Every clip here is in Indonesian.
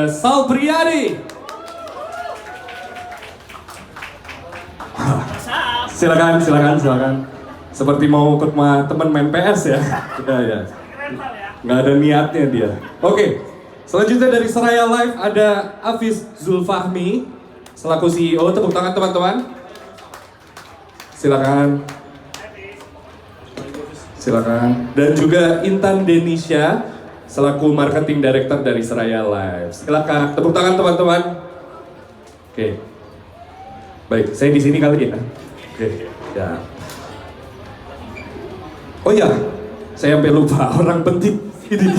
Sal Priadi. Silakan. Seperti mau ikut sama teman main PS ya. Udah ya. Nggak ada niatnya dia. Oke. Selanjutnya dari Seraya Live ada Hafiz Zulfahmi selaku CEO. Tepuk tangan teman-teman. Silakan. Dan juga Intan Denisha selaku Marketing Director dari Seraya Live. Silakan. Tepuk tangan teman-teman. Oke. Baik, saya di sini kali ya. Oke. Ya. Oh ya, saya sampai lupa orang penting ini.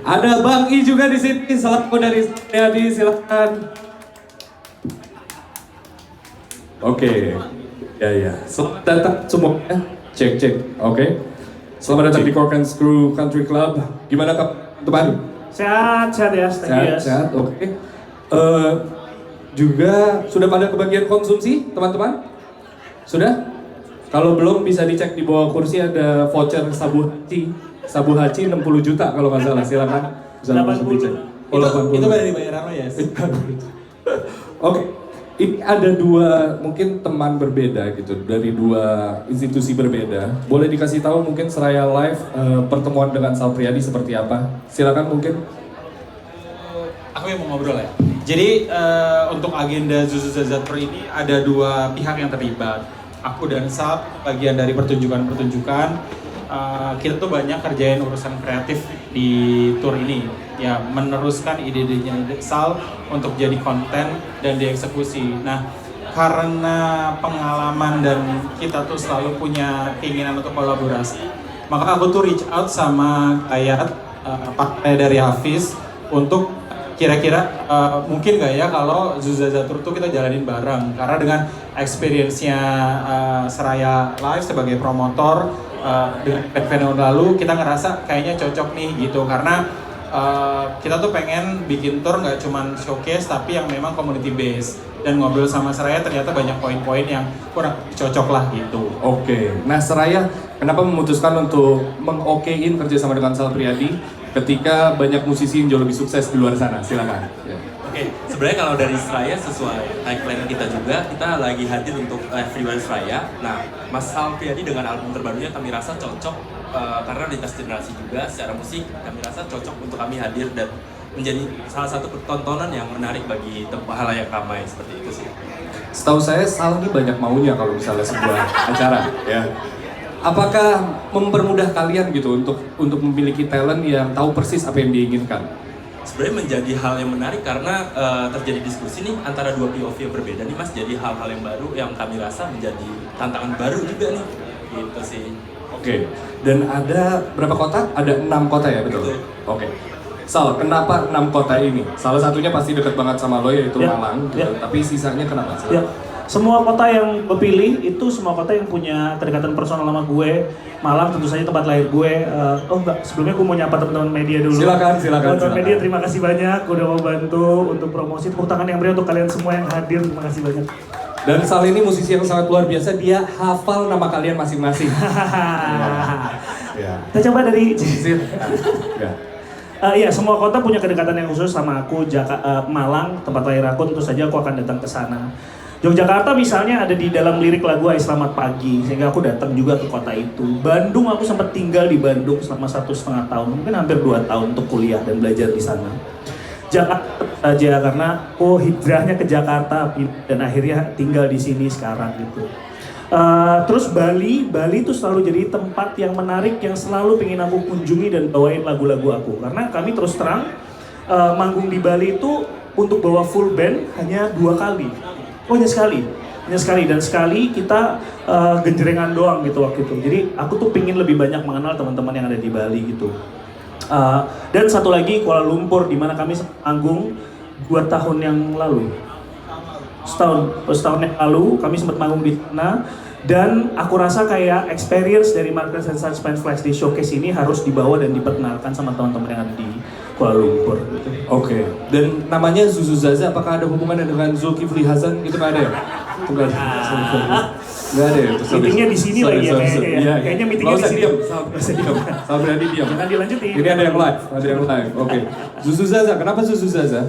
Ada Bang I juga di sini, selaku dari Priadi, silakan. Oke. Ya. Selamat datang semuanya. Cek. Oke. Selamat datang di Cork and Screw Country Club. Gimana teman? Sehat ya, Sehat. Oke. Juga sudah pada kebagian konsumsi, teman-teman? Sudah? Kalau belum bisa dicek di bawah kursi ada voucher Sabu Haci 60 juta kalau nggak salah, silakan. Bisa langsung dicek. Itu kan dibayar apa ya? Oke. Ini ada dua mungkin teman berbeda gitu dari dua institusi berbeda. Boleh dikasih tahu mungkin Seraya Live pertemuan dengan Sal Priadi seperti apa? Silakan mungkin. Aku yang mau ngobrol ya. Jadi untuk agenda Zuzu Zazat Pro ini ada dua pihak yang terlibat. Aku dan Sal bagian dari pertunjukan. Kita tuh banyak kerjain urusan kreatif di tour ini. Ya meneruskan ide-idenya Sal untuk jadi konten dan dieksekusi. Nah karena pengalaman dan kita tuh selalu punya keinginan untuk kolaborasi, maka aku tuh reach out sama kayak partai dari Hafiz untuk kira-kira mungkin gak ya kalau Zuzaza Tour tuh kita jalanin bareng, karena dengan experience-nya Seraya Live sebagai promotor dengan event lalu kita ngerasa kayaknya cocok nih gitu, karena kita tuh pengen bikin tour nggak cuman showcase tapi yang memang community based, dan ngobrol sama Seraya ternyata banyak poin-poin yang kurang cocok lah gitu. Oke, nah Seraya kenapa memutuskan untuk mengokein kerjasama dengan Sal Priadi ketika banyak musisi yang jauh lebih sukses di luar sana? Silakan. Ya. Oke, sebenarnya kalau dari Seraya sesuai tagline kita juga, kita lagi hadir untuk Everyone Seraya. Nah, Mas Sal Priadi dengan album terbarunya kami rasa cocok karena lintas generasi juga secara musik, kami rasa cocok untuk kami hadir dan menjadi salah satu tontonan yang menarik bagi halayak ramai seperti itu sih. Setahu saya Sal ini banyak maunya kalau misalnya sebuah acara, ya. Apakah mempermudah kalian gitu untuk memiliki talent yang tahu persis apa yang diinginkan? Sebenarnya menjadi hal yang menarik karena terjadi diskusi nih antara dua POV yang berbeda nih Mas, jadi hal-hal yang baru yang kami rasa menjadi tantangan baru juga nih, gitu sih. Oke, dan ada berapa kota? Ada 6 kota ya, betul? Betul. Oke. Sal, kenapa 6 kota ini? Salah satunya pasti dekat banget sama lo yaitu Malang, gitu. Tapi sisanya kenapa? Ya. Semua kota yang gue pilih itu semua kota yang punya kedekatan personal sama gue. Malang tentu saja tempat lahir gue. Sebelumnya gue mau nyapa teman-teman media dulu. Silakan. Teman-teman media, terima kasih banyak udah mau bantu untuk promosi. Tepuk tangan yang beri untuk kalian semua yang hadir, terima kasih banyak. Dan Sal ini musisi yang sangat luar biasa, dia hafal nama kalian masing-masing. Ya. Kita coba dari Ya. Iya, semua kota punya kedekatan yang khusus sama aku. Malang, tempat lahir aku, tentu saja aku akan datang ke sana. Yogyakarta misalnya ada di dalam lirik lagu Hai Selamat Pagi, sehingga aku datang juga ke kota itu. Bandung, aku sempat tinggal di Bandung selama 1,5 tahun, mungkin hampir 2 tahun untuk kuliah dan belajar di sana. Jakarta saja karena hijrahnya ke Jakarta dan akhirnya tinggal di sini sekarang gitu. Terus Bali itu selalu jadi tempat yang menarik yang selalu pengen aku kunjungi dan bawain lagu-lagu aku, karena kami terus terang manggung di Bali itu untuk bawa full band hanya 2 kali. Hanya sekali dan sekali kita genjrengan doang gitu waktu itu. Jadi aku tuh pengen lebih banyak mengenal teman-teman yang ada di Bali gitu. Dan satu lagi Kuala Lumpur, di mana kami manggung 2 tahun yang lalu. Setahun yang lalu kami sempat manggung di sana, dan aku rasa kayak experience dari Market and Suspense Flash Day Showcase ini harus dibawa dan diperkenalkan sama teman-teman yang ada di Kuala Lumpur gitu. Oke. Dan namanya Zuzu Zaza, apakah ada hubungannya dengan Zulkifli Hasan? Itu nggak ada ya? Bukan. Nggak ada ya? Meetingnya di sini lagi ya kayaknya ya. Iya, Kayaknya meetingnya di sini. Nggak usah diam. Sal Priadi diam. Jangan dilanjutin. Ini ada yang live, Oke. Zuzu Zaza, kenapa Zuzu Zaza?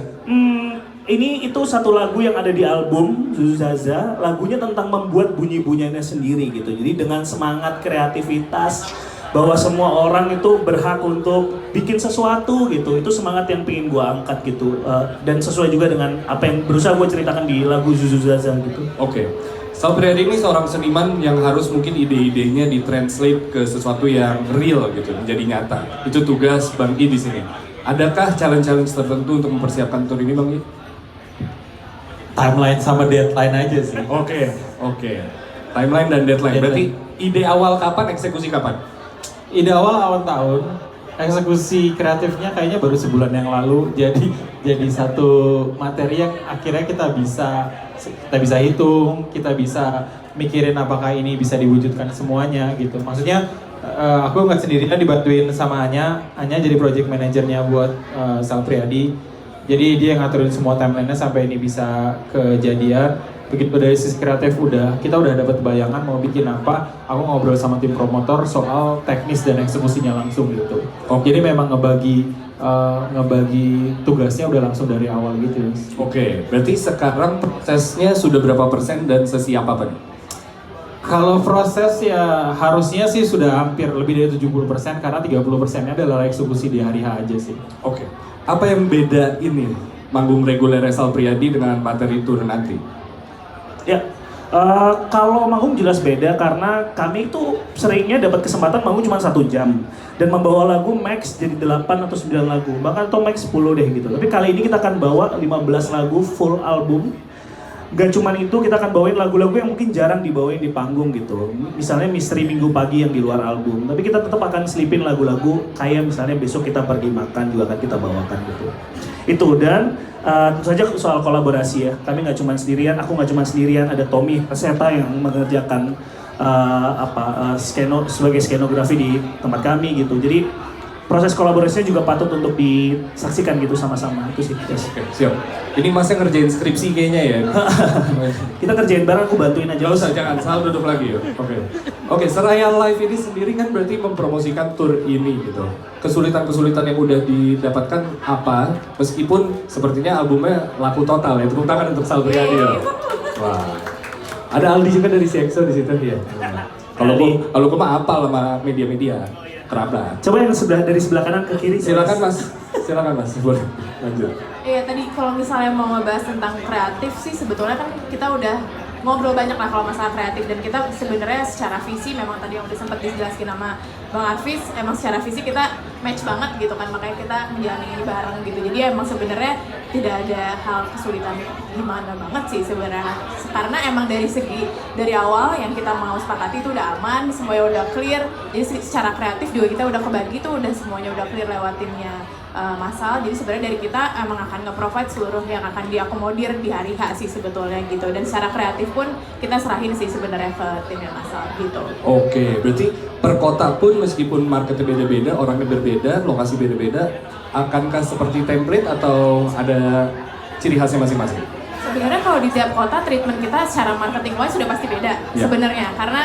Ini itu satu lagu yang ada di album Zuzu Zaza. Lagunya tentang membuat bunyi-bunyiannya sendiri gitu. Jadi dengan semangat kreativitas bahwa semua orang itu berhak untuk bikin sesuatu gitu. Itu semangat yang pengen gue angkat gitu. Dan sesuai juga dengan apa yang berusaha gue ceritakan di lagu Zuzu Zaza gitu. Oke. Sal Priadi ini seorang seniman yang harus mungkin ide-idenya ditranslate ke sesuatu yang real gitu, menjadi nyata. Itu tugas Bang I di sini. Adakah challenge-challenge tertentu untuk mempersiapkan tour ini, Bang I? Timeline sama deadline aja sih. Oke. Timeline dan deadline. Berarti ide awal kapan, eksekusi kapan? Ide awal tahun, eksekusi kreatifnya kayaknya baru sebulan yang lalu. Jadi satu materi yang akhirnya kita bisa hitung, kita bisa mikirin apakah ini bisa diwujudkan semuanya gitu. Maksudnya aku nggak sendirian, dibantuin sama Anya jadi project manajernya buat Sal Priadi. Jadi dia yang ngaturin semua timelinenya sampai ini bisa kejadian. Begitu dari sisi kreatif kita udah dapat bayangan mau bikin apa. Aku ngobrol sama tim promotor soal teknis dan eksekusinya langsung gitu. Jadi memang ngebagi tugasnya udah langsung dari awal gitu. Oke, berarti sekarang prosesnya sudah berapa persen dan sesiap apa nih? Kalau proses ya harusnya sih sudah hampir lebih dari 70% karena 30%-nya adalah eksekusi di hari H aja sih. Oke. Apa yang beda ini manggung reguler Sal Priadi dengan materi tour nanti? Ya, kalau manggung jelas beda karena kami itu seringnya dapat kesempatan manggung cuma 1 jam dan membawa lagu max jadi 8 atau 9 lagu, bahkan atau max 10 deh gitu. Tapi kali ini kita akan bawa 15 lagu full album. Gak cuman itu, kita akan bawain lagu-lagu yang mungkin jarang dibawain di panggung gitu. Misalnya Misteri Minggu Pagi yang di luar album. Tapi kita tetap akan selipin lagu-lagu kayak misalnya Besok Kita Pergi Makan juga akan kita bawakan gitu. Itu, dan tentu saja soal kolaborasi ya. Kami nggak cuma sendirian, aku nggak cuma sendirian. Ada Tommy Reseta yang mengerjakan sebagai skenografi di tempat kami gitu. Jadi proses kolaborasinya juga patut untuk disaksikan gitu sama-sama. Itu sih. Yes. Oke, siap. Ini masnya ngerjain skripsi kayaknya ya? Kita kerjain bareng, aku bantuin aja. Gak usah, jangan. Sal duduk lagi ya. Oke, Seraya Live ini sendiri kan berarti mempromosikan tour ini gitu. Kesulitan-kesulitan yang udah didapatkan apa? Meskipun sepertinya albumnya laku total ya. Tepuk tangan untuk Sal Priadi ya. Wah. Ada Aldi juga dari CXO di situ ya. Kalau gue mah apal sama media-media. Kerabat. Coba yang dari sebelah kanan ke kiri. Silakan Mas. Boleh lanjut. Iya, tadi kalau misalnya mau ngebahas tentang kreatif sih sebetulnya kan kita udah ngobrol banyak lah kalau masalah kreatif, dan kita sebenarnya secara visi memang tadi yang udah sempat dijelaskan sama Bang Arvis, emang secara visi kita match banget gitu kan, makanya kita menjalani ini bareng gitu. Jadi emang sebenarnya tidak ada hal kesulitan gimana banget sih sebenarnya, karena emang dari awal yang kita mau sepakati itu udah aman, semuanya udah clear. Jadi secara kreatif juga kita udah kebagi tuh, udah semuanya udah clear lewat timnya Masal. Jadi sebenarnya dari kita emang akan nge-provide seluruh yang akan diakomodir di hari H sih sebetulnya gitu. Dan secara kreatif pun kita serahin sih sebenarnya ke timnya Masal gitu. Oke, berarti per kota pun meskipun marketnya beda-beda, orangnya berbeda, lokasi beda-beda, akankah seperti template atau ada ciri khasnya masing-masing? Sebenarnya kalau di tiap kota treatment kita secara marketing wise sudah pasti beda sebenarnya, karena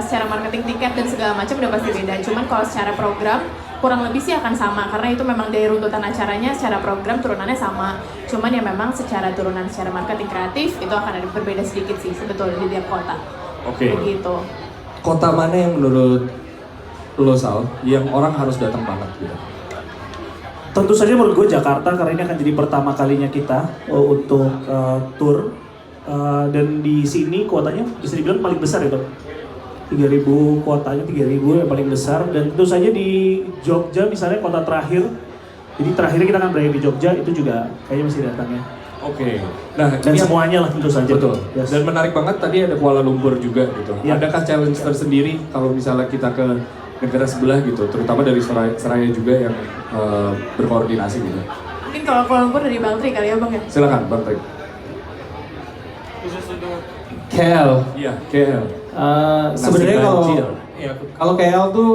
secara marketing tiket dan segala macam udah pasti beda. Cuman kalau secara program kurang lebih sih akan sama, karena itu memang dari runtutan acaranya secara program turunannya sama. Cuman ya memang secara turunan secara marketing kreatif itu akan ada berbeda sedikit sih sebetulnya di tiap kota. Oke. Begitu. Kota mana yang menurut lo Sal yang orang harus datang banget gitu? Tentu saja menurut gue Jakarta, karena ini akan jadi pertama kalinya kita untuk tour, dan di sini kuotanya bisa dibilang paling besar itu. 3.000 kuotanya, 3.000 yang paling besar. Dan tentu saja di Jogja misalnya kota terakhir, jadi terakhirnya kita akan berakhir di Jogja, itu juga kayaknya masih datang ya. Oke. Nah, dan semuanya lah tentu saja. Betul. Yes. Dan menarik banget tadi ada Kuala Lumpur juga gitu. Ya. Adakah challenge tersendiri kalau misalnya kita ke negara sebelah gitu, terutama dari Seraya juga yang berkoordinasi gitu? Mungkin kalau Kuala Lumpur dari Bang Tri kali ya Bang ya? Silakan Bang Tri. Khusus untuk KL. Iya, KL. Sebenarnya kalau KL tuh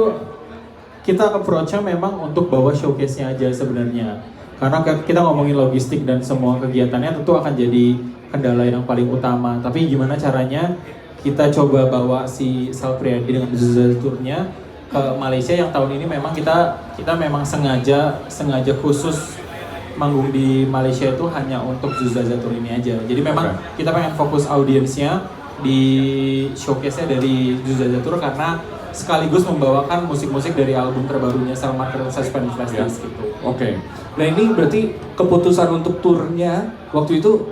kita approach-nya memang untuk bawa showcase-nya aja sebenarnya. Karena kita ngomongin logistik dan semua kegiatannya tentu akan jadi kendala yang paling utama. Tapi gimana caranya kita coba bawa si Sal Priadi dengan Zuzaza Tour-nya ke Malaysia yang tahun ini memang kita memang sengaja khusus manggung di Malaysia itu hanya untuk Zuzaza Tour ini aja. Jadi memang kita pengen fokus audiensnya di showcase-nya dari Zuzaza Tour karena sekaligus membawakan musik-musik dari album terbarunya sama Suspense Flash Disc gitu. Oke. Nah ini berarti keputusan untuk turnya waktu itu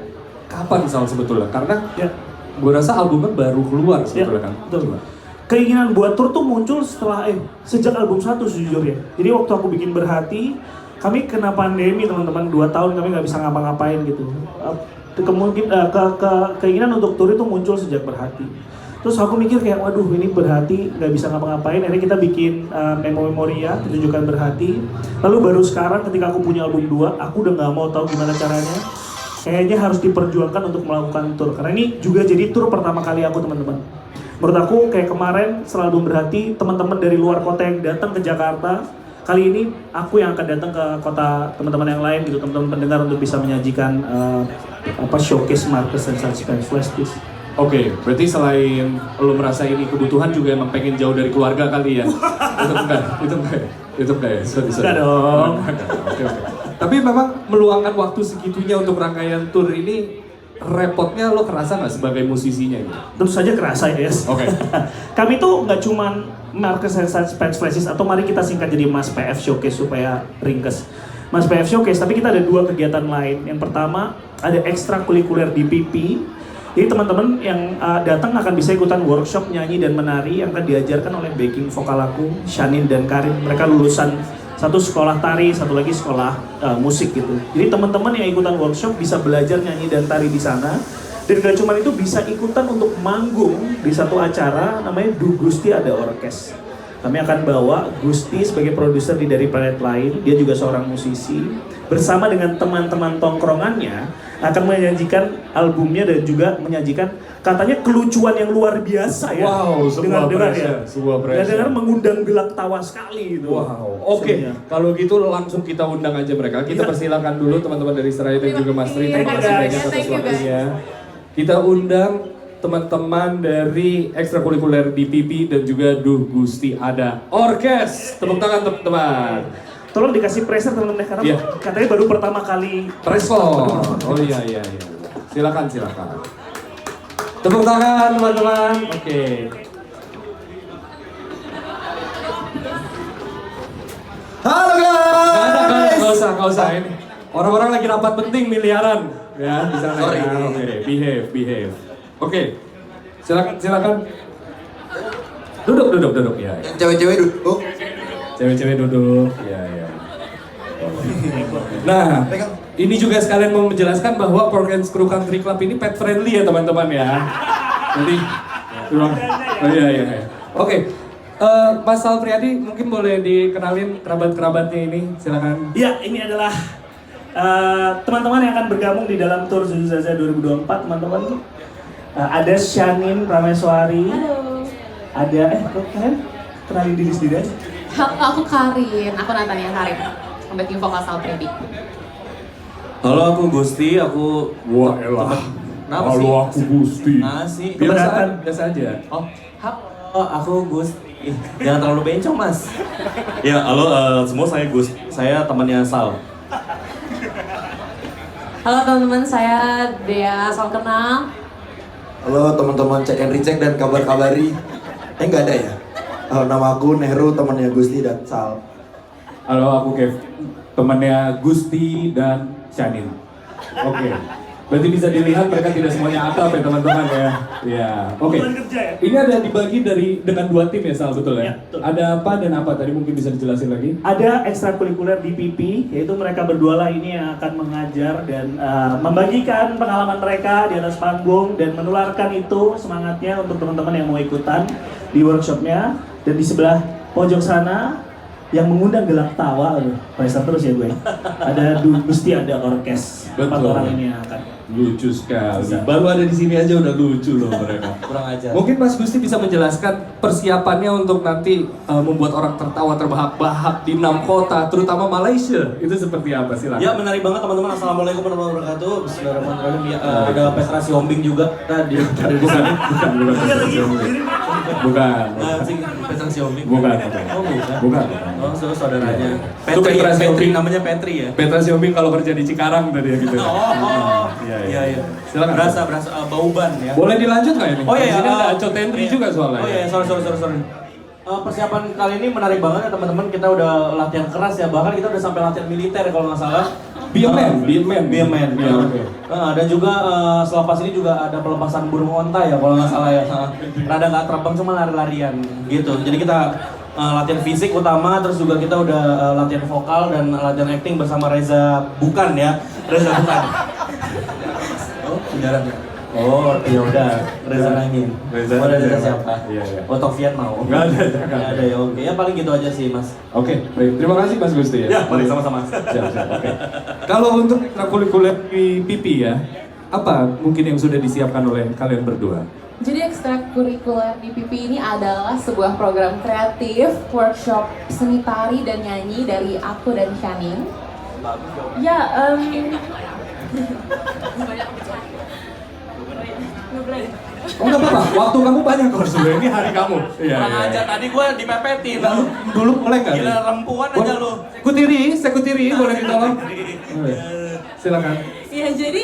kapan Sal sebetulnya? Karena gue rasa albumnya baru keluar sebetulnya kan. Betul. Keinginan buat tour tuh muncul sejak album 1 sejujurnya. Jadi waktu aku bikin Berhati, kami kena pandemi teman-teman 2 tahun kami nggak bisa ngapa-ngapain gitu. Keinginan untuk tour itu muncul sejak Berhati. Terus aku mikir kayak waduh ini Berhati nggak bisa ngapa-ngapain. Akhirnya kita bikin Memoria, pertunjukan Berhati. Lalu baru sekarang ketika aku punya album 2, aku udah nggak mau tahu gimana caranya. Kayaknya harus diperjuangkan untuk melakukan tour. Karena ini juga jadi tour pertama kali aku teman-teman. Menurut aku kayak kemarin setelah album Berhati, teman-teman dari luar kota yang datang ke Jakarta, kali ini aku yang akan datang ke kota teman-teman yang lain gitu, teman-teman pendengar untuk bisa menyajikan showcase Marcus dan Suspense Flash Disc. Oke, berarti selain lo merasa ini kebutuhan juga emang pengen jauh dari keluarga kali ya? Itu enggak ya? Sorry. Enggak dong. Oke. Tapi memang meluangkan waktu segitunya untuk rangkaian tour ini, repotnya lo kerasa nggak sebagai musisinya gitu? Tentu saja kerasa ya, yes. Oke. Kami tuh nggak cuman Marcus and Suspense Flash Disc atau mari kita singkat jadi Mas PF Showcase supaya ringkes. Mas PF Showcase, tapi kita ada 2 kegiatan lain. Yang pertama ada ekstrakurikuler DPP. Jadi teman-teman yang datang akan bisa ikutan workshop nyanyi dan menari yang akan diajarkan oleh backing vokal aku, Shanin dan Karin. Mereka lulusan satu sekolah tari, satu lagi sekolah musik gitu. Jadi teman-teman yang ikutan workshop bisa belajar nyanyi dan tari di sana. Dan gak cuma itu, bisa ikutan untuk manggung di satu acara namanya Du Gusti Ada Orkes. Kami akan bawa Gusti sebagai produser dari Planet Lain, dia juga seorang musisi. Bersama dengan teman-teman tongkrongannya akan menyajikan albumnya dan juga menyajikan katanya kelucuan yang luar biasa ya. Wow, sebuah pressure, sebuah pressure. Dengar mengundang gelak tawa sekali gitu. Wow, oke. Kalau gitu langsung kita undang aja mereka. Kita persilakan dulu teman-teman dari Seraya dan juga Mas Tri. Terima kasih banyak atas waktunya. Kita undang teman-teman dari ekstrakurikuler DPP dan juga Du Gusti Ada Orkes. Tepuk tangan teman-teman. Tolong dikasih pressure teman-teman karena katanya baru pertama kali respon. Oh iya. Silakan. Tepuk tangan teman-teman. Oke. Halo guys. Nggak usah ini. Orang-orang lagi rapat penting miliaran ya di sana. Sorry. Ya. Oke, behave. Oke. Silakan. Duduk ya. Yang cewek-cewek duduk. Cewek-cewek duduk. Ya. Nah, ini juga sekalian mau menjelaskan bahwa Program Crew Country Club ini pet friendly ya teman-teman ya. Jadi, iya. Oke, Mas Sal Priadi mungkin boleh dikenalin kerabat-kerabatnya ini, silakan. Iya, ini adalah teman-teman yang akan bergabung di dalam tour Zuzaza 2024, teman-teman. Ada Shanin Prameswari. Halo. Ada kalian kenalin diri sendiri aja. Aku Karin, aku Natania Karin. Backing vokal Sal Priadi. Halo, aku Gusti, aku... Wah elah. Kenapa Halo sih? aku Gusti. Nah sih. Biasa aja. Oh, aku Gusti. Jangan terlalu bencong, Mas. Ya, halo semua, saya Gus. Saya temannya Sal. Halo teman-teman, saya Dea, salam kenal. Halo teman-teman cek and recheck dan kabar-kabari. Nggak ada ya? Nama aku Nehru, temannya Gusti dan Sal. Halo aku Kev, temannya Gusti dan Shanin. Oke. Berarti bisa dilihat mereka tidak semuanya akrab ya teman-teman ya. Iya. Oke. Ini ada dibagi dengan 2 tim ya Sal, betul ya? Ya, betul. Ada apa dan apa tadi mungkin bisa dijelasin lagi? Ada ekstrakurikuler DPP, yaitu mereka berdua lah ini yang akan mengajar dan membagikan pengalaman mereka di atas panggung dan menularkan itu semangatnya untuk teman-teman yang mau ikutan di workshopnya. Dan di sebelah pojok sana yang mengundang gelak tawa. Pressure terus ya gue. Ada Gusti, ada orkes. 4 Betul. orang ini yang akan. Lucu sekali. Baru ada di sini aja udah lucu loh mereka. Kurang ajar. Mungkin Mas Gusti bisa menjelaskan persiapannya untuk nanti membuat orang tertawa terbahak-bahak di 6 kota, terutama Malaysia. Itu seperti apa? Silakan. Ya menarik banget teman-teman. Assalamualaikum warahmatullahi wabarakatuh. Bismillahirrahmanirrahim. Ya, ada Petra Siombing juga tadi. Bukan Petra Siombing. Bukan. Oh bukan. Bukan. Oh saudaranya. Itu Petra Petri Siombing. namanya Petri ya. Petra Siombing kalau kerja di Cikarang tadi ya gitu. Iya iya. Silakan. Berasa Bauban ya. Boleh dilanjut nggak ini? Oh iya, Di sini ada Aco iya. Tendri juga soalnya. Oh iya, sorry. Persiapan kali ini menarik banget ya teman-teman. Kita udah latihan keras ya, bahkan kita udah sampai latihan militer kalau nggak salah. Be a man. Be a man. Iya, oke. Dan juga selepas ini juga ada pelepasan burung onta ya kalau nggak salah ya. Rada nggak terbang cuma lari-larian gitu. Jadi kita latihan fisik utama, terus juga kita udah latihan vokal dan latihan acting bersama Reza Bukan ya. Reza Bukan. Oh, beneran ya? Oh, ya udah. Reza Nangin. Reza Oh, Reza siapa? siapa? Iya, iya. Oh, Tofian mau? Nggak ada, jangan. Nggak ada ya, oke. Ya paling gitu aja sih, Mas. Oke, baik. Terima kasih Mas Gusti ya. Ya, mari sama-sama. Siap. Oke. Kalau untuk ekstrakurikuler di PIPI ya, apa mungkin yang sudah disiapkan oleh kalian berdua? Jadi ekstrakurikuler di PP ini adalah sebuah program kreatif, workshop seni tari dan nyanyi dari aku dan Shanin. Ya, Oh nggak apa-apa, waktu kamu banyak kok sudah. Ini hari kamu. Iya. Kurang aja, tadi gue dipepetin. Lalu dulu boleh nggak? Gila rempuan aja lu. Sekutiri, boleh ditolong? Boleh. Silakan. ya jadi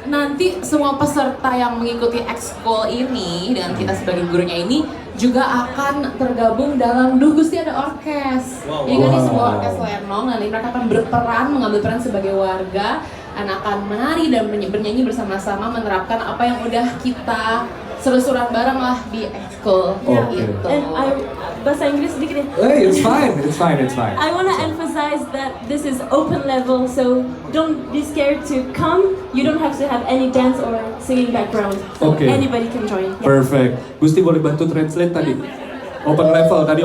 nanti semua peserta yang mengikuti ekskul ini dengan kita sebagai gurunya ini juga akan tergabung dalam Duh Gusti Ada Orkes. Jadi kan ini sebuah orkes lenong, nanti mereka akan berperan, mengambil peran sebagai warga dan akan menari dan bernyanyi bersama-sama menerapkan apa yang udah kita seru-seruan bareng lah di ekskul Oke. gitu. Bahasa Inggris sedikit ya. Hey, it's fine. I want to emphasize that this is open level, so don't be scared to come. You don't have to have any dance or singing background. So Okay. anybody can join. Yeah. Perfect. Gusti boleh bantu translate tadi? Open level kan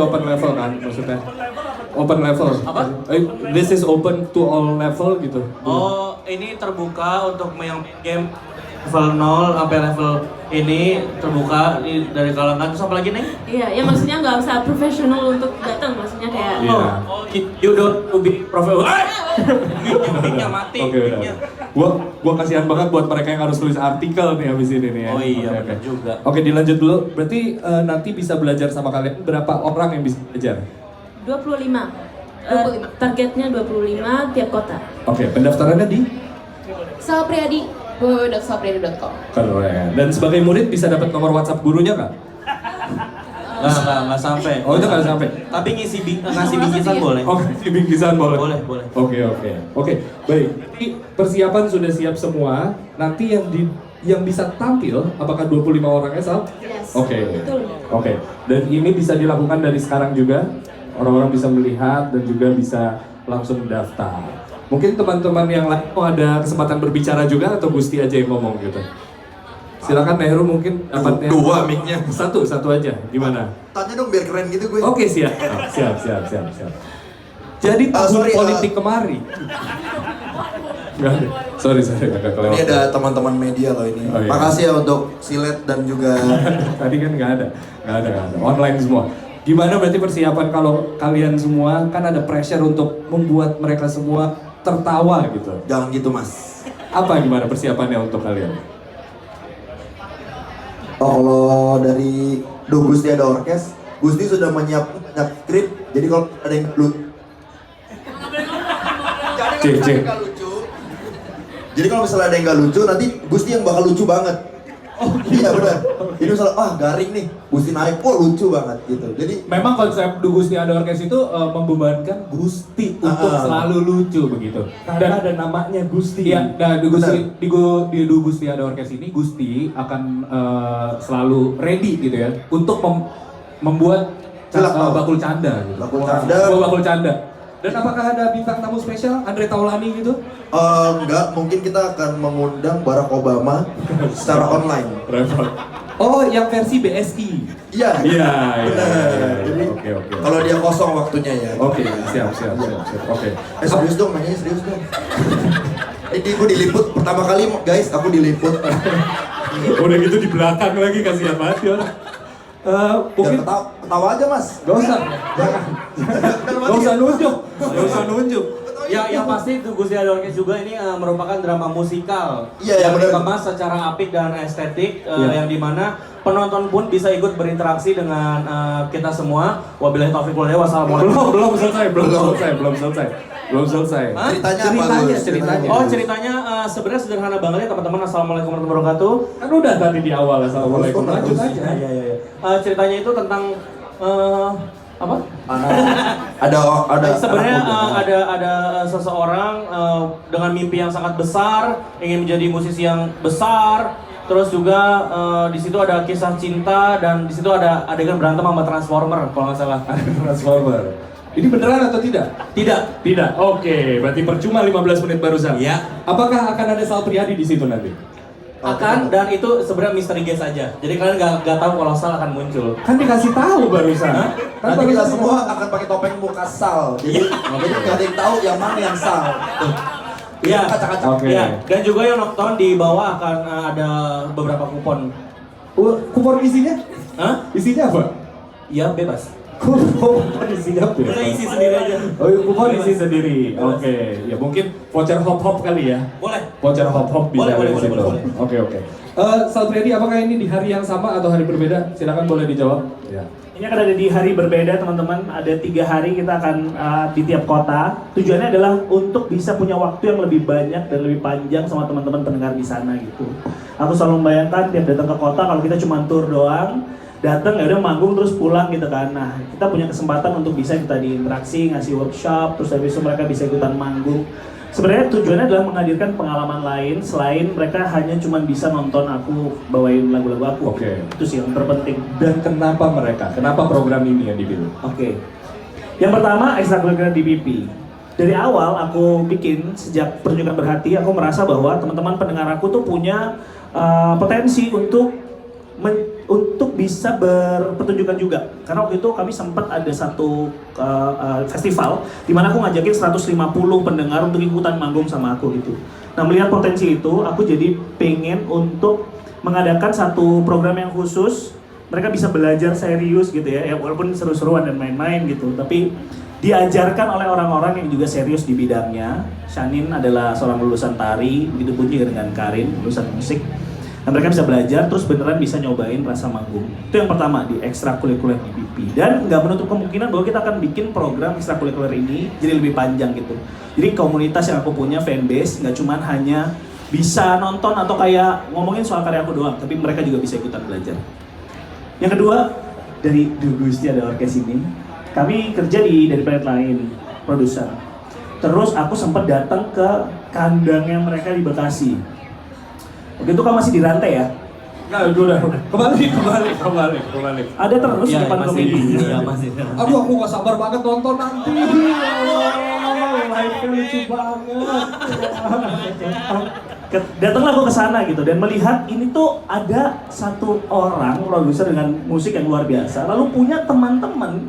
maksudnya? Open level. Apa? This is open to all level gitu. Oh, ini terbuka untuk yang game level 0 sampai level ini terbuka dari kalangan. Terus apa lagi nih? Iya, ya maksudnya nggak usah profesional untuk datang, maksudnya kayak Iya. Oh, you don't to be professional. Mic-nya mati. Oke, mic-nya. Gua kasihan banget buat mereka yang harus tulis artikel nih habis ini nih ya. Oh iya, Oke, benar oke. juga. Oke, dilanjut dulu. Berarti nanti bisa belajar sama kalian berapa orang yang bisa belajar? 25. 25. Targetnya 25 tiap kota. Oke, pendaftarannya di Salpriadi, www.salpriadi.com. Keren. Dan sebagai murid bisa dapat nomor WhatsApp gurunya nggak? Nggak sampai. Oh, itu nggak sampai. Tapi ngasih bingkisan boleh. Oh, di bingkisan boleh. Boleh. Oke, baik. Jadi persiapan sudah siap semua. Nanti yang bisa tampil apakah 25 orang Sal? Yes. Oke. Betul. Oke. Dan ini bisa dilakukan dari sekarang juga. Orang-orang bisa melihat dan juga bisa langsung daftar. Mungkin teman-teman yang lain mau ada kesempatan berbicara juga atau Gusti aja yang ngomong gitu. Silakan Nehru mungkin dapatnya. Dua mic-nya. Satu aja. Gimana? Tanya dong biar keren gitu gue. Oke, siap. Jadi tahun sorry, politik kemari. Enggak ada. Sorry, agak kelewat. Ini ada teman-teman media loh ini. Oh, iya. Makasih ya untuk Silet dan juga Tadi kan nggak ada. Online semua. Gimana berarti persiapan kalau kalian semua kan ada pressure untuk membuat mereka semua tertawa gitu. jangan gitu Mas. Apa gimana persiapannya untuk kalian? Oh, kalau dari Duh Gusti Ada Orkes, Gusti sudah menyiapkan banyak skrip. Jadi kalau ada yang lucu, Cek. Jadi kalau misalnya ada yang nggak lucu, nanti Gusti yang bakal lucu banget. Oh iya benar. Jadi misalnya garing nih, Gusti naik, lucu banget gitu. Jadi Memang konsep Du Gusti Ada Orkes itu membebankan Gusti untuk selalu lucu begitu. Karena ada namanya Gusti. Iya, nah di Du Gusti Ada Orkes ini Gusti akan selalu ready gitu ya untuk membuat bakul canda gitu. Bakul canda. Dan apakah ada bintang tamu spesial Andre Taulani gitu? enggak, mungkin kita akan mengundang Barack Obama secara online. Repot. Oh, yang versi BSI. Iya. Iya, Jadi oke. kalau dia kosong waktunya ya. Oke, siap. Oke. Serius dong, nanya serius dong. Ini gue diliput pertama kali guys, aku diliput. Udah gitu di belakang lagi, kasihan banget ya orang. Mungkin Ketawa aja mas. gak usah, gak usah nunjuk. Yang pasti itu Gusti Ada Orkes juga ini merupakan drama musikal Iya, yang benar. dikemas secara apik dan estetik yang dimana penonton pun bisa ikut berinteraksi dengan kita semua. Wabillahi taufiq wal hidayah. Wassalamualaikum. Belum selesai. Hah? Ceritanya. Oh ceritanya sebenarnya sederhana banget ya teman-teman. Assalamualaikum warahmatullahi wabarakatuh. Kan udah tadi di awal, assalamualaikum. Lanjut aja. Iya. Ceritanya itu tentang apa? Ada Sebenarnya ada seseorang dengan mimpi yang sangat besar, ingin menjadi musisi yang besar. Terus juga di situ ada kisah cinta dan di situ ada adegan berantem sama Transformer kalau nggak salah. Transformer. Ini beneran atau tidak? Tidak. Oke, berarti percuma 15 menit barusan. Iya. Apakah akan ada Sal Priadi di situ nanti? Akan, dan itu sebenarnya misteri guest aja. Jadi kalian nggak tahu kalau Sal akan muncul. Kan dikasih tahu barusan. Kan Nanti kita barusan semua akan pakai topeng muka Sal. Jadi nggak ada yang tahu yang mana yang Sal. Iya, Kacak-kacak. Oke. Iya. Dan juga yang nonton di bawah akan ada beberapa kupon. Kupon isinya? Hah? Isinya apa? Iya, bebas. Kupon isinya apa? Kita isi sendiri aja. Oh, kupon isi sendiri. Oke, ya mungkin voucher hop kali ya. Boleh. Voucher hop bisa Boleh, dari situ. boleh. Oke. Sal Priadi, apakah ini di hari yang sama atau hari berbeda? Silakan boleh dijawab. Ya. Ini akan ada di hari berbeda teman-teman. Ada 3 hari kita akan di tiap kota. Tujuannya adalah untuk bisa punya waktu yang lebih banyak dan lebih panjang sama teman-teman pendengar di sana gitu. Aku selalu membayangkan tiap datang ke kota kalau kita cuma tour doang, datang ya udah manggung terus pulang gitu kan. Nah, kita punya kesempatan untuk bisa kita diinteraksi, ngasih workshop, terus habis itu mereka bisa ikutan manggung. Sebenarnya tujuannya adalah menghadirkan pengalaman lain selain mereka hanya cuma bisa nonton aku bawain lagu-lagu aku. Oke. Itu sih yang terpenting. Dan kenapa program ini yang dipilih? Oke. Yang pertama, ekstrakurikuler DPP. Dari awal aku bikin sejak pertunjukan berhati, aku merasa bahwa teman-teman pendengar aku tuh punya potensi untuk bisa berpertunjukan juga. Karena waktu itu kami sempat ada satu festival di mana aku ngajakin 150 pendengar untuk ikutan manggung sama aku gitu. Nah, melihat potensi itu, aku jadi pengen untuk mengadakan satu program yang khusus. Mereka bisa belajar serius gitu ya walaupun seru-seruan dan main-main gitu, tapi diajarkan oleh orang-orang yang juga serius di bidangnya. Shanin adalah seorang lulusan tari, begitu pun juga dengan Karin, lulusan musik. Nah, mereka bisa belajar, terus beneran bisa nyobain rasa manggung. Itu yang pertama di ekstrakurikuler DPP. Dan nggak menutup kemungkinan bahwa kita akan bikin program ekstrakurikuler ini jadi lebih panjang gitu. Jadi komunitas yang aku punya, fanbase, nggak cuman hanya bisa nonton atau kayak ngomongin soal karya aku doang, tapi mereka juga bisa ikutan belajar. Yang kedua, dari Gusti Ada Orkes ini, kami kerja dari planet lain, produser. Terus aku sempat datang ke kandangnya mereka di Bekasi. Waktu itu kan masih di rantai ya? Nah, udah. Kembali. Ada terus di depan komedi. Iya, masih. Aduh, aku gak sabar banget nonton nanti. Live-nya lucu banget. Datanglah aku ke sana gitu dan melihat ini tuh ada satu orang produser dengan musik yang luar biasa. Lalu punya teman-teman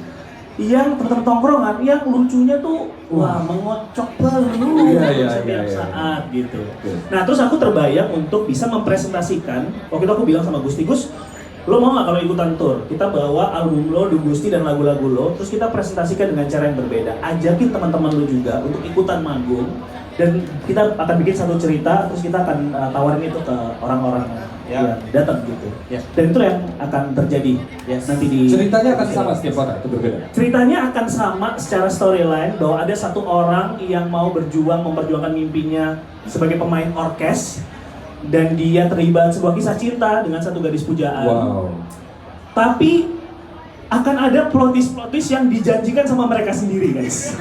yang teman-teman tongkrongan yang lucunya tuh wah mengocok baru setiap saat gitu. Nah, terus aku terbayang untuk bisa mempresentasikan. Waktu itu aku bilang sama Gusti, Gus, lo mau nggak kalau ikutan tour? Kita bawa album lo, Du Gusti dan lagu-lagu lo, terus kita presentasikan dengan cara yang berbeda. Ajakin teman-teman lo juga untuk ikutan manggung dan kita akan bikin satu cerita, terus kita akan tawarin itu ke orang-orang yang datang gitu. Dan itu yang akan terjadi nanti di. Ceritanya akan sama setiap kota, itu berbeda. Ceritanya akan sama secara storyline bahwa ada satu orang yang mau memperjuangkan mimpinya sebagai pemain orkes dan dia terlibat sebuah kisah cinta dengan satu gadis pujaan. Wow. Tapi akan ada plot twist yang dijanjikan sama mereka sendiri, guys.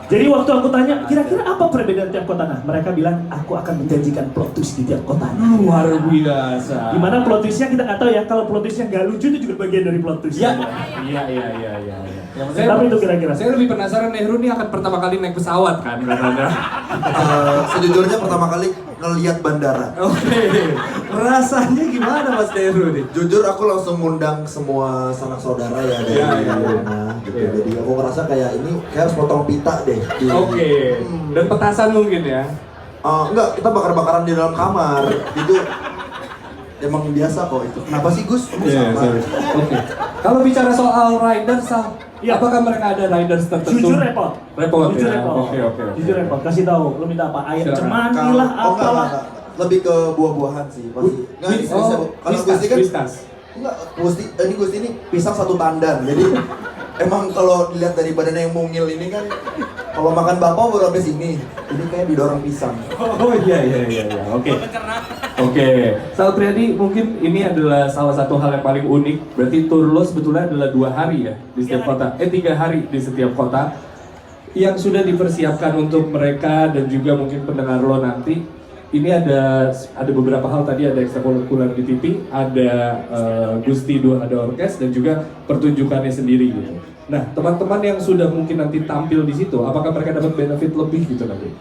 Jadi waktu aku tanya, kira-kira apa perbedaan tiap kota? Nah, mereka bilang, aku akan menjanjikan plot twist di tiap kota. Luar biasa. Gimana plot twistnya kita nggak tahu ya, kalau plot twistnya nggak lucu itu juga bagian dari plot twist. Iya. Tapi itu kira-kira. Saya lebih penasaran Nehru nih akan pertama kali naik pesawat kan katanya. Sejujurnya pertama kali ngelihat bandara. Oke. Rasanya gimana Mas Nehru nih? Jujur aku langsung ngundang semua sanak saudara ya dari rumah gitu. Jadi aku ngerasa kayak ini kayak harus potong pita deh. Oke. Dan petasan mungkin ya. Enggak, kita bakar-bakaran di dalam kamar. Itu emang biasa kok itu. Kenapa sih Gus? Iya, sorry. Oke. Kalau bicara soal riders, apakah mereka ada riders tertentu? Jujur repot. Repot Jujur ya. repot. Oke. Jujur repot. Kasih tahu. Lo minta apa? Ayam Silakan. cemani lah, apalah. Enggak. Lebih ke buah-buahan sih pasti. Enggak, ini serius. Kalau Gusti kan enggak, Gusti ini pisang satu tandan. Jadi emang kalau dilihat dari badannya yang mungil ini kan kalau makan bakpao baru sampai sini. Ini kayak didorong pisang. Oh iya. Oke. Oke. Sal Priadi, mungkin ini adalah salah satu hal yang paling unik. Berarti tour lo sebetulnya adalah 2 hari ya di setiap kota. 3 hari di setiap kota. Yang sudah dipersiapkan untuk mereka dan juga mungkin pendengar lo nanti. Ini ada beberapa hal tadi, ada ekstrakurikuler di TV, ada Gusti Dua ada Orkes dan juga pertunjukannya sendiri gitu. Nah, teman-teman yang sudah mungkin nanti tampil di situ, apakah mereka dapat benefit lebih gitu nanti?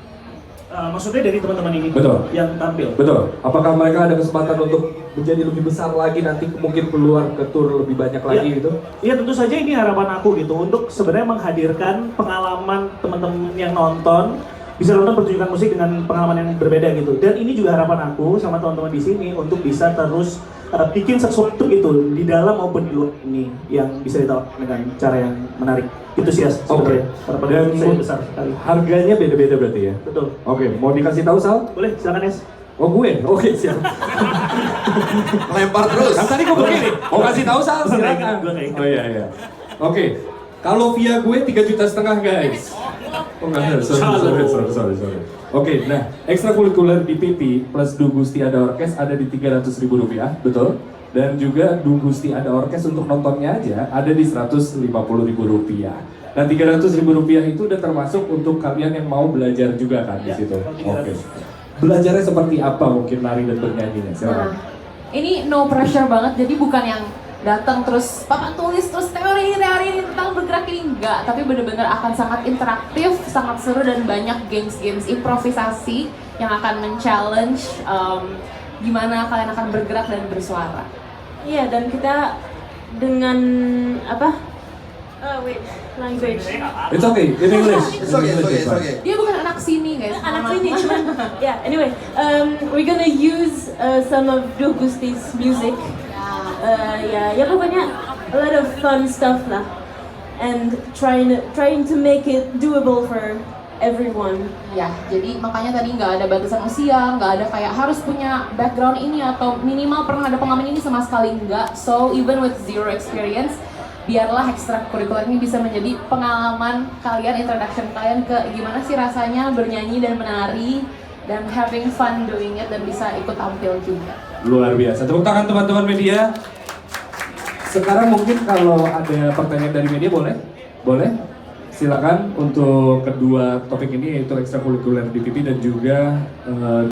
Maksudnya dari teman-teman ini Betul. yang tampil. Betul. Apakah mereka ada kesempatan untuk menjadi lebih besar lagi nanti mungkin keluar ke tour lebih banyak lagi gitu? Iya, tentu saja ini harapan aku gitu untuk sebenarnya menghadirkan pengalaman teman-teman yang nonton bisa nonton pertunjukan musik dengan pengalaman yang berbeda gitu. Dan ini juga harapan aku sama teman-teman di sini untuk bisa terus bikin sesuatu gitu di dalam maupun di luar ini yang bisa ditawarkan dengan cara yang menarik. Itu sih ya sebenarnya. Harapan saya besar sekali. Harganya beda-beda berarti ya? Betul. Oke, mau dikasih tahu Sal? Boleh, silakan Es. Oh gue? Oke, siap. Lempar terus. Kan tadi gue begini, mau kasih tahu Sal silakan. Oh iya. Oke, kalau via gue 3,5 juta guys. Oh enggak, sorry. Oke, nah ekstrakurikuler di PP plus Du Gusti Ada Orkes ada di Rp300.000, betul? Dan juga Du Gusti Ada Orkes untuk nontonnya aja ada di Rp150.000. Dan Rp300.000 itu udah termasuk untuk kalian yang mau belajar juga kan di situ. Oke. Belajarnya seperti apa mungkin nari dan bernyanyinya? Silakan. Ini no pressure banget, jadi bukan yang datang terus papan tulis terus teori ini tentang bergerak ini enggak, tapi benar-benar akan sangat interaktif, sangat seru dan banyak games improvisasi yang akan men-challenge gimana kalian akan bergerak dan bersuara. Iya, dan kita dengan language. It's okay, in English. It's okay. Dia bukan anak sini guys. Anak sini cuman. Yeah, anyway, we're gonna use some of Du Gusti's music. Ya pokoknya a lot of fun stuff lah, and trying to make it doable for everyone. Ya, jadi makanya tadi nggak ada batasan usia, nggak ada kayak harus punya background ini atau minimal pernah ada pengalaman ini, sama sekali nggak. So even with zero experience, biarlah ekstrakurikuler ini bisa menjadi pengalaman kalian, introduction kalian ke gimana sih rasanya bernyanyi dan menari dan having fun doing it dan bisa ikut tampil juga. Luar biasa. Tepuk tangan teman-teman media. Sekarang mungkin kalau ada pertanyaan dari media boleh? Boleh? Silakan untuk kedua topik ini yaitu ekstrakurikuler di PP dan juga